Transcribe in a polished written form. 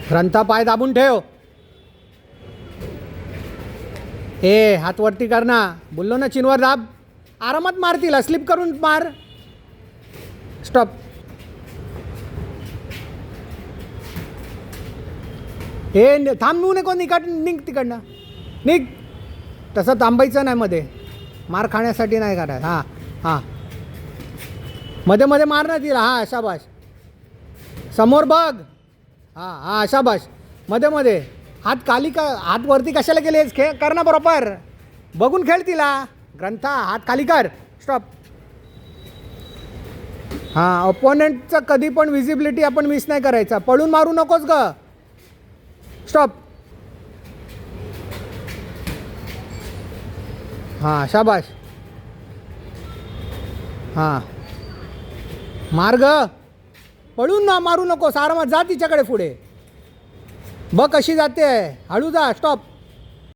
ग्रंथा पाय दाबून ठेव. ए हात वरती कर ना. बोललो ना चिनवर दाब. आरामात मारतील. स्लिप करून मार. स्टॉप. हे थांबू नको. निघ तिकडनं. निघ. तसं थांबायचं नाही मध्ये. मार खाण्यासाठी नाही करायचं. हां हां मध्ये मध्ये मार ना तिला. हां शाबाश. समोर बघ. हां हां शाबाश. मध्ये मध्ये हात खाली का. हात वरती कशाला केलेस. कर ना प्रॉपर. बघून खेळ तिला. ग्रंथा हात खाली कर. स्टॉप. हां ओपोनंटचं कधी पण विजिबिलिटी आपण मिस नाही करायचा. पळून मारू नकोस ग. स्टॉप. हां शाबाश. हां मार्ग पळून ना मारू नकोस. आरामात जा तिच्याकडे पुढे. बघ कशी जाते. हळू जा. स्टॉप.